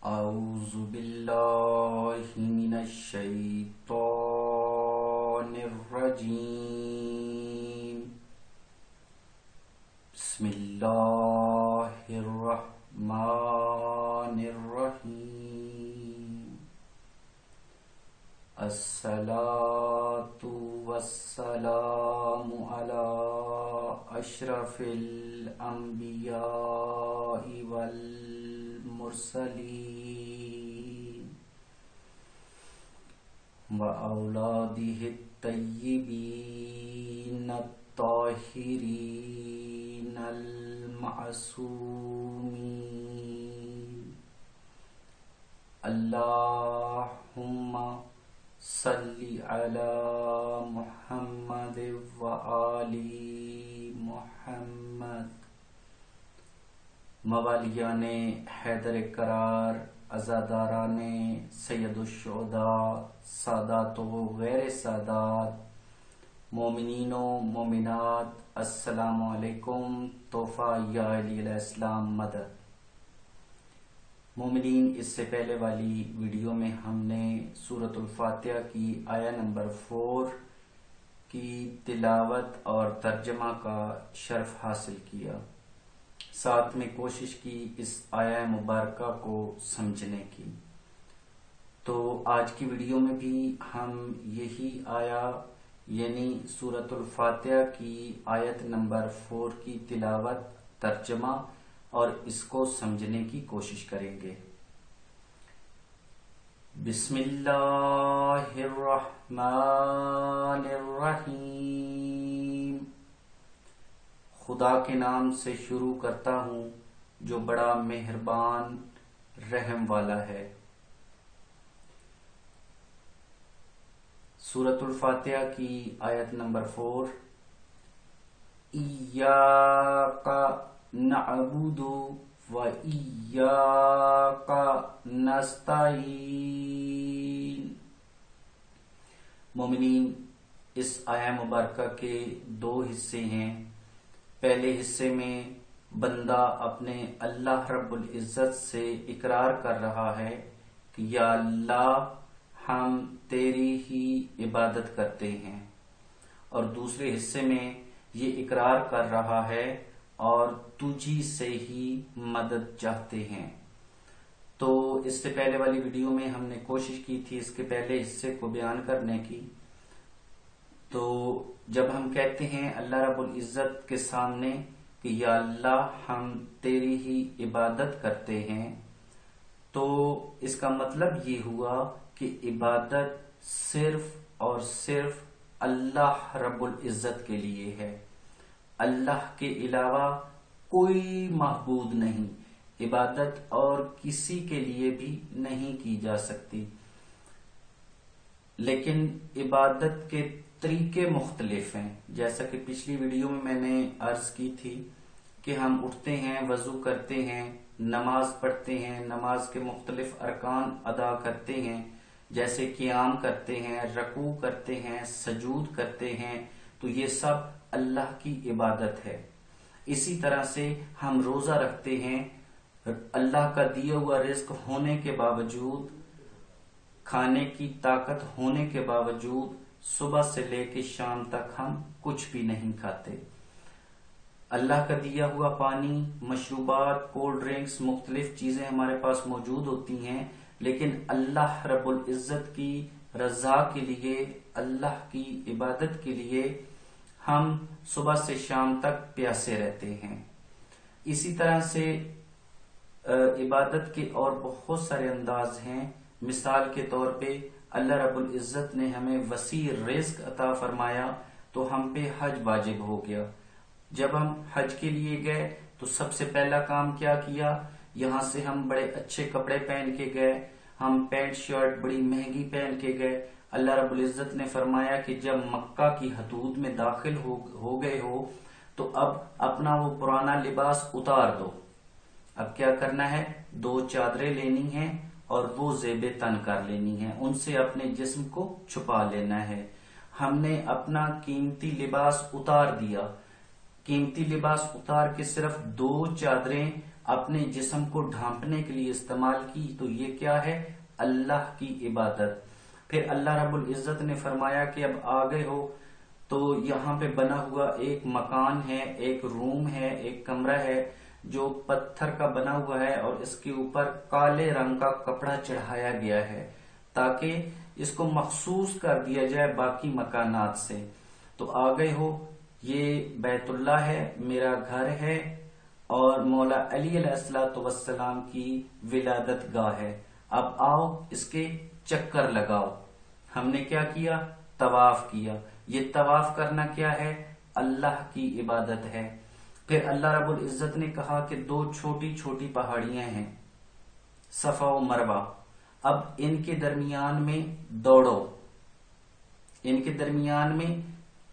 أعوذ بالله من الشيطان الرجيم. بسم الله الرحمن الرحيم. الصلاة والسلام على أشرف الأنبياء والمرسلين وأولاده الطيبين الطاهرين المعصومين. اللهم صل على محمد وآل محمد. موالیان حیدر قرار، عزاداران سید الشہداء، سادات و غیر سادات، مومنین و مومنات، السلام علیکم. تحفہ یا علی علیہ السلام مدد. مومنین، اس سے پہلے والی ویڈیو میں ہم نے سورۃ الفاتحہ کی آیہ نمبر 4 کی تلاوت اور ترجمہ کا شرف حاصل کیا، ساتھ میں کوشش کی اس آیہ مبارکہ کو سمجھنے کی. تو آج کی ویڈیو میں بھی ہم یہی آیہ یعنی سورۃ الفاتحہ کی آیت نمبر 4 کی تلاوت، ترجمہ اور اس کو سمجھنے کی کوشش کریں گے. بسم اللہ الرحمن الرحیم. خدا کے نام سے شروع کرتا ہوں جو بڑا مہربان رحم والا ہے. سورۃ الفاتحہ کی آیت نمبر 4. ایاک نعبد و ایاک نستعین. مومنین، اس آیہ مبارکہ کے 2 حصے ہیں. پہلے حصے میں بندہ اپنے اللہ رب العزت سے اقرار کر رہا ہے کہ یا اللہ، ہم تیری ہی عبادت کرتے ہیں، اور دوسرے حصے میں یہ اقرار کر رہا ہے اور تجھی سے ہی مدد چاہتے ہیں. تو اس سے پہلے والی ویڈیو میں ہم نے کوشش کی تھی اس کے پہلے حصے کو بیان کرنے کی. تو جب ہم کہتے ہیں اللہ رب العزت کے سامنے کہ یا اللہ، ہم تیری ہی عبادت کرتے ہیں، تو اس کا مطلب یہ ہوا کہ عبادت صرف اور صرف اللہ رب العزت کے لیے ہے. اللہ کے علاوہ کوئی معبود نہیں. عبادت اور کسی کے لیے بھی نہیں کی جا سکتی. لیکن عبادت کے طریقے مختلف ہیں. جیسا کہ پچھلی ویڈیو میں نے عرض کی تھی کہ ہم اٹھتے ہیں، وضو کرتے ہیں، نماز پڑھتے ہیں، نماز کے مختلف ارکان ادا کرتے ہیں، جیسے قیام کرتے ہیں، رکوع کرتے ہیں، سجود کرتے ہیں. تو یہ سب اللہ کی عبادت ہے. اسی طرح سے ہم روزہ رکھتے ہیں. اللہ کا دیا ہوا رزق ہونے کے باوجود، کھانے کی طاقت ہونے کے باوجود، صبح سے لے کے شام تک ہم کچھ بھی نہیں کھاتے. اللہ کا دیا ہوا پانی، مشروبات، کولڈ ڈرنکس، مختلف چیزیں ہمارے پاس موجود ہوتی ہیں، لیکن اللہ رب العزت کی رضا کے لیے، اللہ کی عبادت کے لیے ہم صبح سے شام تک پیاسے رہتے ہیں. اسی طرح سے عبادت کے اور بہت سارے انداز ہیں. مثال کے طور پہ اللہ رب العزت نے ہمیں وسیع رزق عطا فرمایا تو ہم پہ حج واجب ہو گیا. جب ہم حج کے لیے گئے تو سب سے پہلا کام کیا کیا؟ یہاں سے ہم بڑے اچھے کپڑے پہن کے گئے، ہم پینٹ شرٹ بڑی مہنگی پہن کے گئے. اللہ رب العزت نے فرمایا کہ جب مکہ کی حدود میں داخل ہو گئے ہو تو اب اپنا وہ پرانا لباس اتار دو. اب کیا کرنا ہے؟ 2 چادریں لینی ہیں اور وہ زیب تن کر لینی ہیں، ان سے اپنے جسم کو چھپا لینا ہے. ہم نے اپنا قیمتی لباس اتار دیا. قیمتی لباس اتار کے صرف 2 چادریں اپنے جسم کو ڈھانپنے کے لیے استعمال کی تو یہ کیا ہے؟ اللہ کی عبادت۔ پھر اللہ رب العزت نے فرمایا کہ اب آگے ہو تو یہاں پہ بنا ہوا ایک مکان ہے، ایک روم ہے، ایک کمرہ ہے جو پتھر کا بنا ہوا ہے اور اس کے اوپر کالے رنگ کا کپڑا چڑھایا گیا ہے تاکہ اس کو مخصوص کر دیا جائے باقی مکانات سے۔ تو آگے ہو یہ بیت اللہ ہے، میرا گھر ہے اور مولا علی علیہ الصلوۃ والسلام کی ولادت گاہ ہے۔ اب آؤ اس کے چکر لگاؤ۔ ہم نے کیا کیا؟ طواف کیا۔ یہ طواف کرنا کیا ہے؟ اللہ کی عبادت ہے۔ پھر اللہ رب العزت نے کہا کہ دو چھوٹی چھوٹی پہاڑیاں ہیں، صفا و مروہ، اب ان کے درمیان میں دوڑو۔ ان کے درمیان میں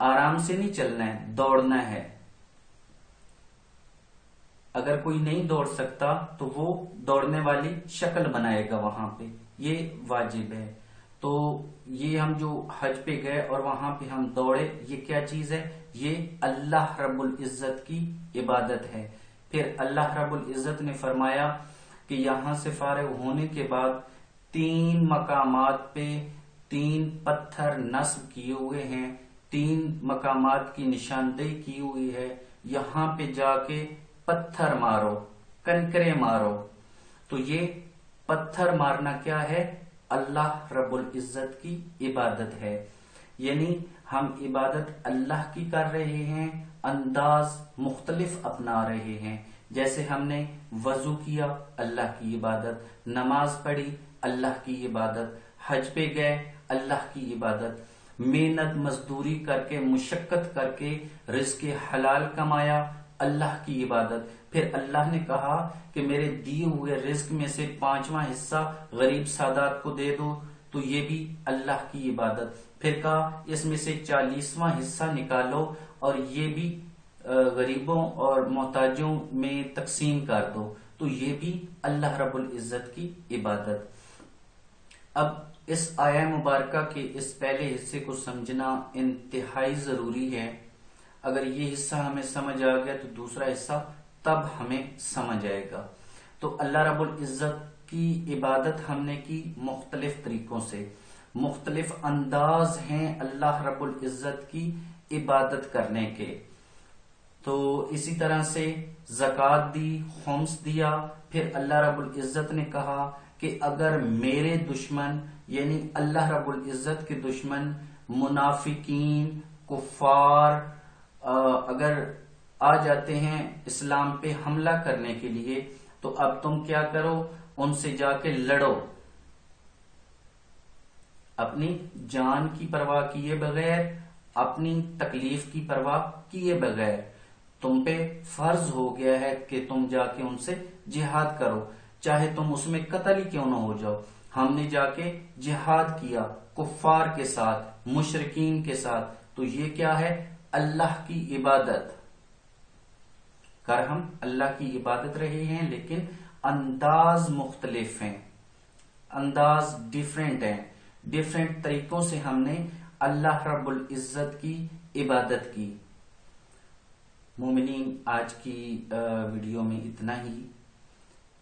آرام سے نہیں چلنا ہے، دوڑنا ہے۔ اگر کوئی نہیں دوڑ سکتا تو وہ دوڑنے والی شکل بنائے گا وہاں پہ، یہ واجب ہے۔ تو یہ ہم جو حج پہ گئے اور وہاں پہ ہم دوڑے، یہ کیا چیز ہے؟ یہ اللہ رب العزت کی عبادت ہے۔ پھر اللہ رب العزت نے فرمایا کہ یہاں سے فارغ ہونے کے بعد 3 مقامات پہ 3 پتھر نصب کیے ہوئے ہیں، 3 مقامات کی نشاندہی کی ہوئی ہے، یہاں پہ جا کے پتھر مارو، کنکرے مارو۔ تو یہ پتھر مارنا کیا ہے؟ اللہ رب العزت کی عبادت ہے۔ یعنی ہم عبادت اللہ کی کر رہے ہیں، انداز مختلف اپنا رہے ہیں۔ جیسے ہم نے وضو کیا، اللہ کی عبادت، نماز پڑھی، اللہ کی عبادت، حج پہ گئے، اللہ کی عبادت، محنت مزدوری کر کے مشقت کر کے رزق حلال کمایا، اللہ کی عبادت۔ پھر اللہ نے کہا کہ میرے دیے ہوئے رزق میں سے 5واں حصہ غریب سادات کو دے دو، تو یہ بھی اللہ کی عبادت۔ پھر کہا اس میں سے 40واں حصہ نکالو اور یہ بھی غریبوں اور محتاجوں میں تقسیم کر دو، تو یہ بھی اللہ رب العزت کی عبادت۔ اب اس آیہ مبارکہ کے اس پہلے حصے کو سمجھنا انتہائی ضروری ہے۔ اگر یہ حصہ ہمیں سمجھ آ گیا تو دوسرا حصہ تب ہمیں سمجھ آئے گا۔ تو اللہ رب العزت کی عبادت ہم نے کی مختلف طریقوں سے، مختلف انداز ہیں اللہ رب العزت کی عبادت کرنے کے۔ تو اسی طرح سے زکوٰۃ دی، خمس دیا۔ پھر اللہ رب العزت نے کہا کہ اگر میرے دشمن یعنی اللہ رب العزت کے دشمن منافقین، کفار اگر آ جاتے ہیں اسلام پہ حملہ کرنے کے لیے تو اب تم کیا کرو؟ ان سے جا کے لڑو، اپنی جان کی پرواہ کیے بغیر، اپنی تکلیف کی پرواہ کیے بغیر تم پہ فرض ہو گیا ہے کہ تم جا کے ان سے جہاد کرو، چاہے تم اس میں قتل ہی کیوں نہ ہو جاؤ۔ ہم نے جا کے جہاد کیا کفار کے ساتھ، مشرکین کے ساتھ، تو یہ کیا ہے؟ اللہ کی عبادت کر ہم اللہ کی عبادت رہے ہیں، لیکن انداز مختلف ہیں، انداز ڈیفرنٹ ہیں، ڈیفرنٹ طریقوں سے ہم نے اللہ رب العزت کی عبادت کی۔ مومنین، آج کی ویڈیو میں اتنا ہی۔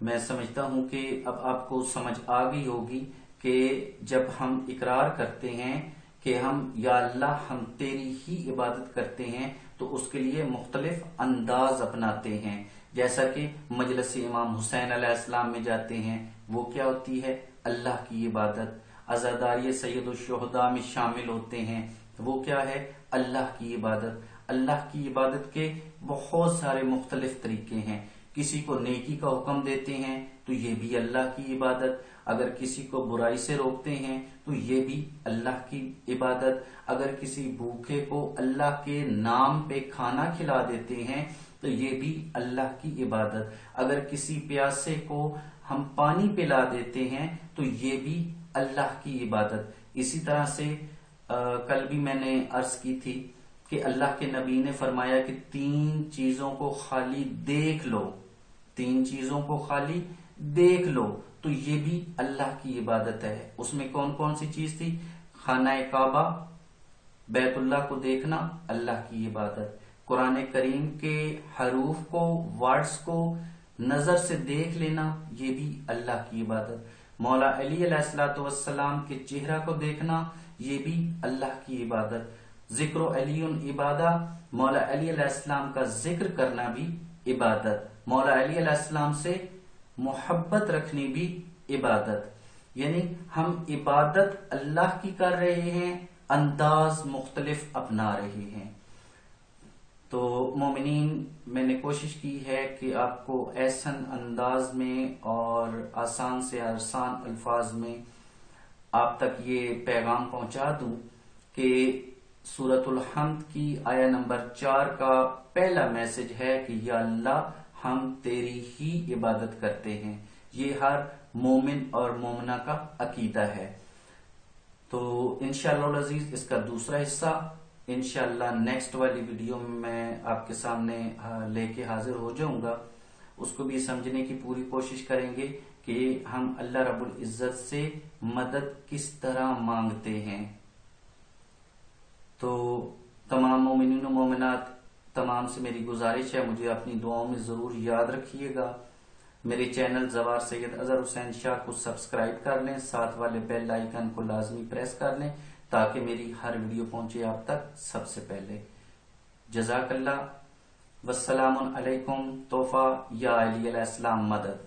میں سمجھتا ہوں کہ اب آپ کو سمجھ آ گئی ہوگی کہ جب ہم اقرار کرتے ہیں کہ ہم یا اللہ ہم تیری ہی عبادت کرتے ہیں تو اس کے لیے مختلف انداز اپناتے ہیں۔ جیسا کہ مجلس امام حسین علیہ السلام میں جاتے ہیں، وہ کیا ہوتی ہے؟ اللہ کی عبادت۔ عزاداری سید الشہداء میں شامل ہوتے ہیں، وہ کیا ہے؟ اللہ کی عبادت۔ اللہ کی عبادت کے بہت سارے مختلف طریقے ہیں۔ کسی کو نیکی کا حکم دیتے ہیں تو یہ بھی اللہ کی عبادت، اگر کسی کو برائی سے روکتے ہیں تو یہ بھی اللہ کی عبادت، اگر کسی بھوکے کو اللہ کے نام پہ کھانا کھلا دیتے ہیں تو یہ بھی اللہ کی عبادت، اگر کسی پیاسے کو ہم پانی پلا دیتے ہیں تو یہ بھی اللہ کی عبادت۔ اسی طرح سے کل بھی میں نے عرض کی تھی کہ اللہ کے نبی نے فرمایا کہ 3 چیزوں کو خالی دیکھ لو، 3 چیزوں کو خالی دیکھ لو تو یہ بھی اللہ کی عبادت ہے۔ اس میں کون کون سی چیز تھی؟ خانہ کعبہ، بیت اللہ کو دیکھنا، اللہ کی عبادت، قرآن کریم کے حروف کو، ورڈز کو نظر سے دیکھ لینا یہ بھی اللہ کی عبادت، مولا علی علیہ الصلوۃ والسلام کے چہرہ کو دیکھنا یہ بھی اللہ کی عبادت، ذکر علی عبادہ، مولا علی علیہ السلام کا ذکر کرنا بھی عبادت، مولا علی علیہ السلام سے محبت رکھنی بھی عبادت، یعنی ہم عبادت اللہ کی کر رہے ہیں، انداز مختلف اپنا رہے ہیں۔ تو مومنین، میں نے کوشش کی ہے کہ آپ کو احسن انداز میں اور آسان سے آسان الفاظ میں آپ تک یہ پیغام پہنچا دوں کہ سورۃ الحمد کی آیہ نمبر 4 کا پہلا میسج ہے کہ یا اللہ ہم تیری ہی عبادت کرتے ہیں، یہ ہر مومن اور مومنہ کا عقیدہ ہے۔ تو انشاءاللہ العزیز اس کا دوسرا حصہ انشاءاللہ نیکسٹ والی ویڈیو میں آپ کے سامنے لے کے حاضر ہو جاؤں گا، اس کو بھی سمجھنے کی پوری کوشش کریں گے کہ ہم اللہ رب العزت سے مدد کس طرح مانگتے ہیں۔ تو تمام مومنین و مومنات، تمام سے میری گزارش ہے مجھے اپنی دعاؤں میں ضرور یاد رکھیے گا۔ میرے چینل زوار سید اظہر حسین شاہ کو سبسکرائب کر لیں، ساتھ والے بیل آئیکن کو لازمی پریس کر لیں تاکہ میری ہر ویڈیو پہنچے آپ تک سب سے پہلے۔ جزاک اللہ، والسلام علیکم، توفیق یا علی علیہ السلام مدد۔